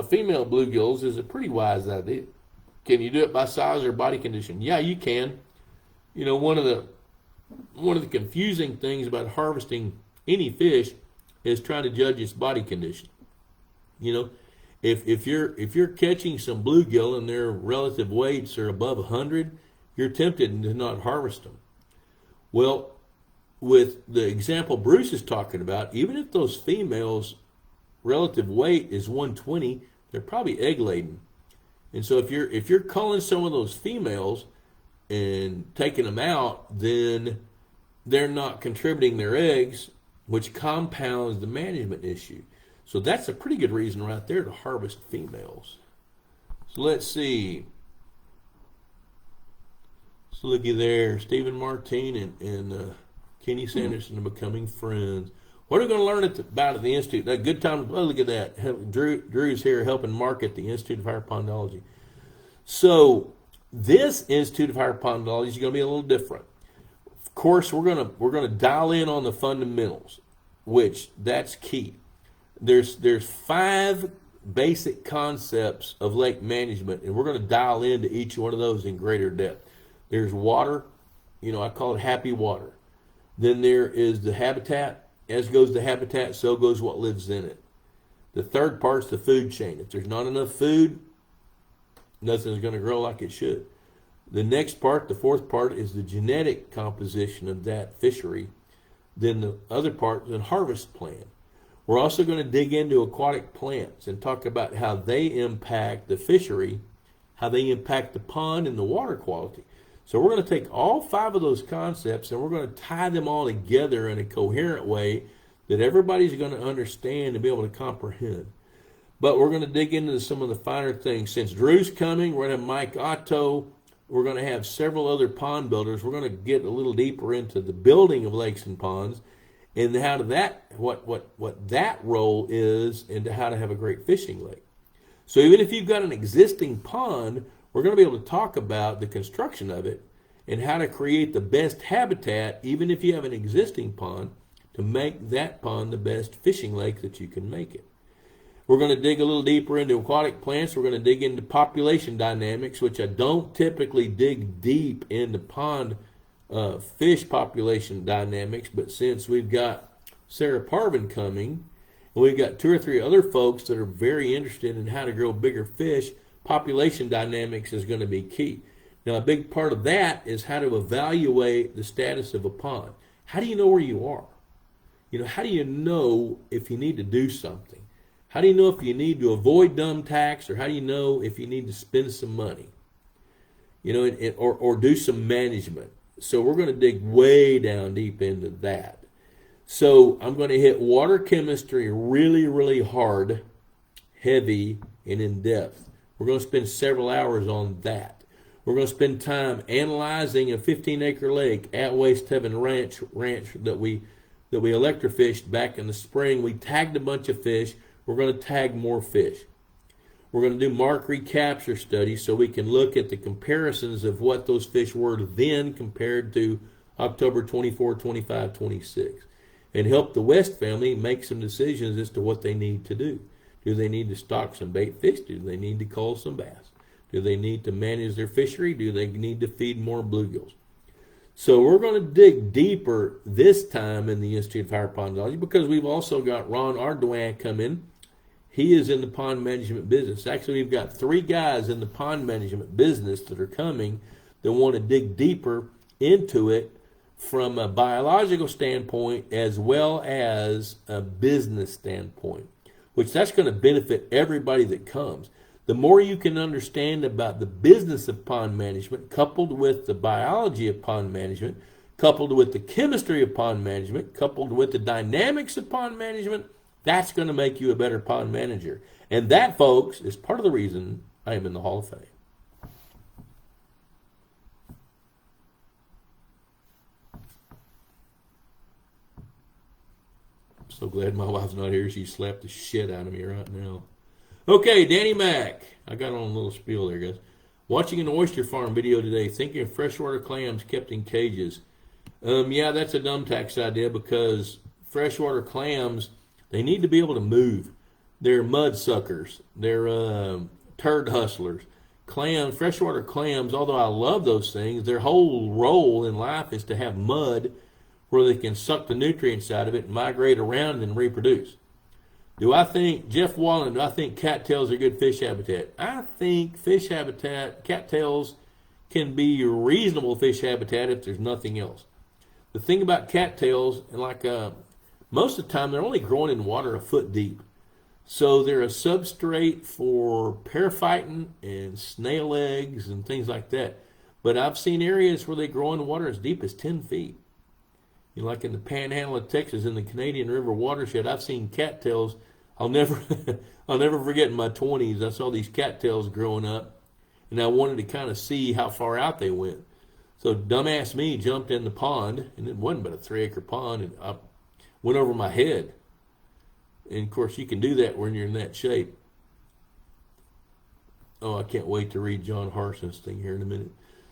female bluegills, is a pretty wise idea. Can you do it by size or body condition? Yeah, you can. One of the confusing things about harvesting any fish is trying to judge its body condition. If you're catching some bluegill and their relative weights are above 100, you're tempted to not harvest them. Well, with the example Bruce is talking about, even if those females' relative weight is 120, they're probably egg laden. And so if you're culling some of those females and taking them out, then they're not contributing their eggs, which compounds the management issue. So that's a pretty good reason right there to harvest females. So let's see. So looky there, Stephen Martin and Kenny Sanderson are becoming friends. What are we going to learn about at the Institute? A good time. Oh, look at that. Drew's here helping market the Institute of Higher Pondology. So this Institute of Higher Pondology is going to be a little different. Of course, we're going to dial in on the fundamentals, which that's key. There's 5 basic concepts of lake management, and we're going to dial into each one of those in greater depth. There's water, I call it happy water. Then there is the habitat. As goes the habitat, so goes what lives in it. The third part's the food chain. If there's not enough food, nothing's going to grow like it should. The next part, the fourth part, is the genetic composition of that fishery. Then the other part is the harvest plan. We're also going to dig into aquatic plants and talk about how they impact the fishery, how they impact the pond and the water quality. So we're going to take all 5 of those concepts and we're going to tie them all together in a coherent way that everybody's going to understand and be able to comprehend. But we're going to dig into some of the finer things. Since Drew's coming, we're going to have Mike Otto. We're going to have several other pond builders. We're going to get a little deeper into the building of lakes and ponds and how to what that role is and how to have a great fishing lake. So even if you've got an existing pond, we're going to be able to talk about the construction of it and how to create the best habitat, even if you have an existing pond, to make that pond the best fishing lake that you can make it. We're going to dig a little deeper into aquatic plants. We're going to dig into population dynamics, which I don't typically dig deep into pond fish population dynamics, but since we've got Sarah Parvin coming, and we've got 2 or 3 other folks that are very interested in how to grow bigger fish, population dynamics is going to be key. Now, a big part of that is how to evaluate the status of a pond. How do you know where you are? How do you know if you need to do something? How do you know if you need to avoid dumb tax, or how do you know if you need to spend some money? Or do some management. So we're going to dig way down deep into that. So I'm going to hit water chemistry really, really hard, heavy, and in depth. We're going to spend several hours on that. We're going to spend time analyzing a 15-acre lake at Waste Heaven Ranch that we electrofished back in the spring. We tagged a bunch of fish. We're going to tag more fish. We're going to do mark recapture studies so we can look at the comparisons of what those fish were then compared to October 24, 25, 26, and help the West family make some decisions as to what they need to do. Do they need to stock some bait fish? Do they need to cull some bass? Do they need to manage their fishery? Do they need to feed more bluegills? So we're going to dig deeper this time in the Institute of Higher Pondology because we've also got Ron Ardoin come in. He is in the pond management business. Actually, we've got 3 guys in the pond management business that are coming that want to dig deeper into it from a biological standpoint as well as a business standpoint, which that's going to benefit everybody that comes. The more you can understand about the business of pond management, coupled with the biology of pond management, coupled with the chemistry of pond management, coupled with the dynamics of pond management, that's going to make you a better pond manager. And that, folks, is part of the reason I am in the Hall of Fame. I'm so glad my wife's not here. She slapped the shit out of me right now. Okay, Danny Mac. I got on a little spiel there, guys. Watching an oyster farm video today, thinking of freshwater clams kept in cages. Yeah, that's a dumb tax idea because freshwater clams, they need to be able to move. They're mud suckers. They're turd hustlers. Clams, freshwater clams, although I love those things, their whole role in life is to have mud where they can suck the nutrients out of it and migrate around and reproduce. Do I think, Jeff Wallen, do I think cattails are good fish habitat? I think fish habitat, cattails can be reasonable fish habitat if there's nothing else. The thing about cattails, like most of the time, they're only growing in water a foot deep. So they're a substrate for paraphyton and snail eggs and things like that. But I've seen areas where they grow in water as deep as 10 feet. You know, like in the Panhandle of Texas, in the Canadian River watershed, I've seen cattails. I'll never forget in my 20s, I saw these cattails growing up, and I wanted to kind of see how far out they went. So dumbass me jumped in the pond, and it wasn't but a 3-acre pond, and I went over my head. And of course, you can do that when you're in that shape. Oh, I can't wait to read John Harson's thing here in a minute.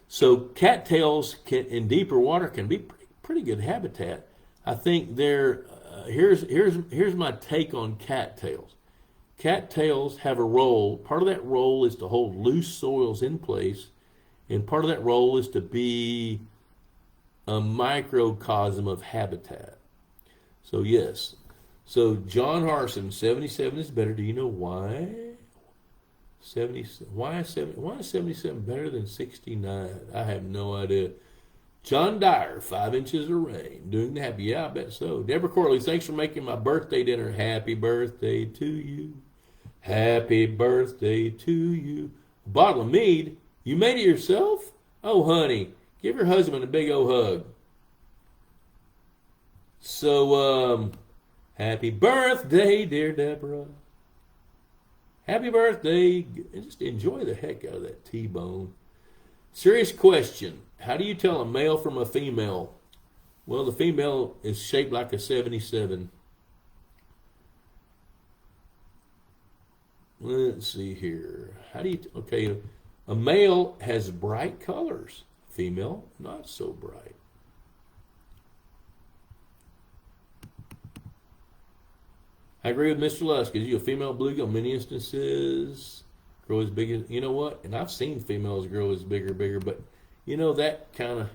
So cattails in deeper water can be pretty good habitat. I think they're here's my take on cattails. Cattails have a role. Part of that role is to hold loose soils in place, and part of that role is to be a microcosm of habitat. So yes. So John Harson, 77 is better. Do you know why? Why is 77 better than 69? I have no idea. John Dyer, 5 inches of rain. Doing the happy. Yeah, I bet so. Deborah Corley, thanks for making my birthday dinner. Happy birthday to you. Happy birthday to you. A bottle of mead. You made it yourself? Oh, honey, give your husband a big old hug. So, happy birthday, dear Deborah. Happy birthday. Just enjoy the heck out of that T-bone. Serious question. How do you tell a male from a female? Well, the female is shaped like a 77. Let's see here. How do you, okay, a male has bright colors. Female, not so bright. I agree with Mr. Lusk. Is you a female bluegill? Many instances grow as big as, you know what? And I've seen females grow as bigger, but you know that kind of.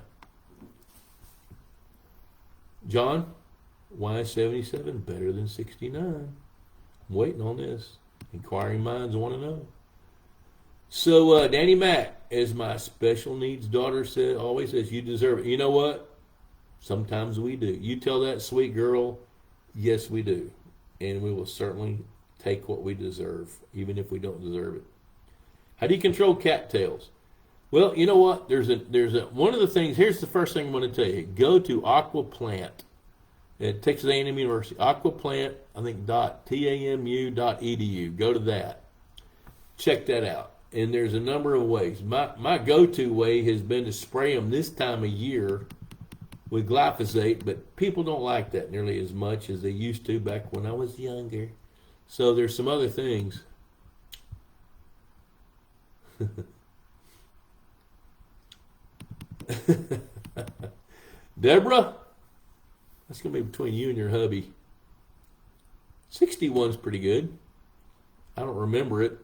John, why is 77 better than 69? I'm waiting on this. Inquiring minds want to know. So Danny Mack, as my special needs daughter said, always says, you deserve it. You know what? Sometimes we do. You tell that sweet girl, yes, we do. And we will certainly take what we deserve, even if we don't deserve it. How do you control cattails? Well, you know what? There's a one of the things. Here's the first thing I'm going to tell you. Go to Aquaplant at Texas A&M University. Aquaplant, I think .tamu.edu. Go to that. Check that out. And there's a number of ways. My go-to way has been to spray them this time of year with glyphosate, but people don't like that nearly as much as they used to back when I was younger. So there's some other things. Deborah, that's going to be between you and your hubby. 61's pretty good. I don't remember it.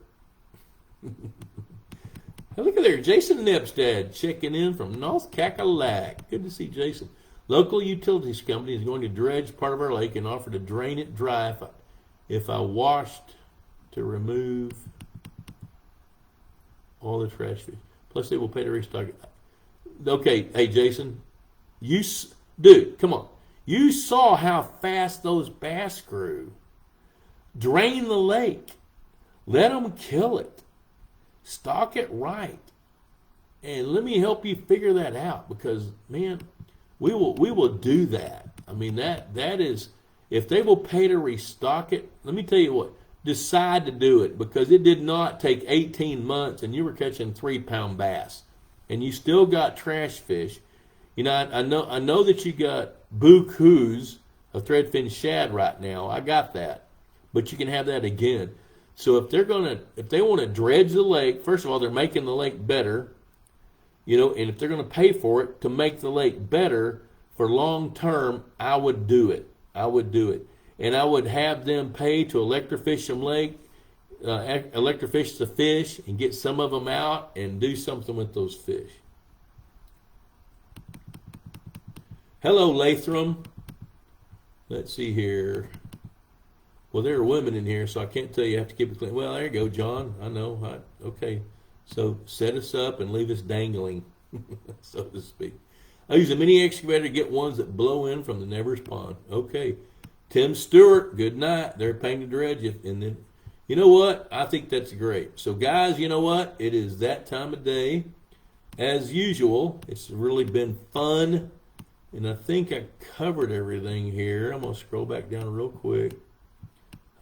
Hey, look at there, Jason Nepstad checking in from North Cackalack. Good to see Jason. Local utilities company is going to dredge part of our lake and offer to drain it dry if I washed to remove all the trash fish. Plus, they will pay to restock it. Okay, hey Jason, dude, come on. You saw how fast those bass grew. Drain the lake. Let them kill it. stock it right. And let me help you figure that out, because man, we will do that. I mean, that is, if they will pay to restock it, let me tell you what, decide to do it, because it did not take 18 months and you were catching 3-pound bass and you still got trash fish. You know, I know that you got bukus of threadfin shad right now. I got that. But you can have that again. So if they want to dredge the lake, first of all, they're making the lake better. You know, and if they're going to pay for it to make the lake better for long term, I would do it. I would do it. And I would have them pay to electrofish some lake, electrofish the fish, and get some of them out and do something with those fish. Hello, Lathram. Let's see here. Well, there are women in here, so I can't tell you. I have to keep it clean. Well, there you go, John. I know. Okay. So set us up and leave us dangling, so to speak. I use a mini excavator to get ones that blow in from the Nevers Pond. Okay. Tim Stewart, good night. They're paying to dredge it. And then, you know what? I think that's great. So, guys, you know what? It is that time of day. As usual, it's really been fun. And I think I covered everything here. I'm going to scroll back down real quick.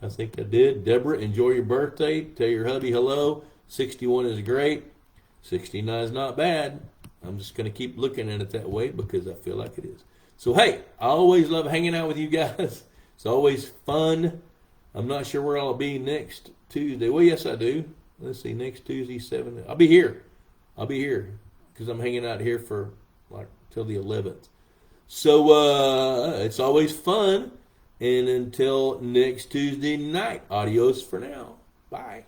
I think I did. Deborah, enjoy your birthday. Tell your hubby hello. 61 is great. 69 is not bad. I'm just going to keep looking at it that way because I feel like it is. So, hey, I always love hanging out with you guys. It's always fun. I'm not sure where I'll be next Tuesday. Well, yes, I do. Let's see, next Tuesday, 7. I'll be here. Because I'm hanging out here for like till the 11th. So, it's always fun. And until next Tuesday night, adios for now. Bye.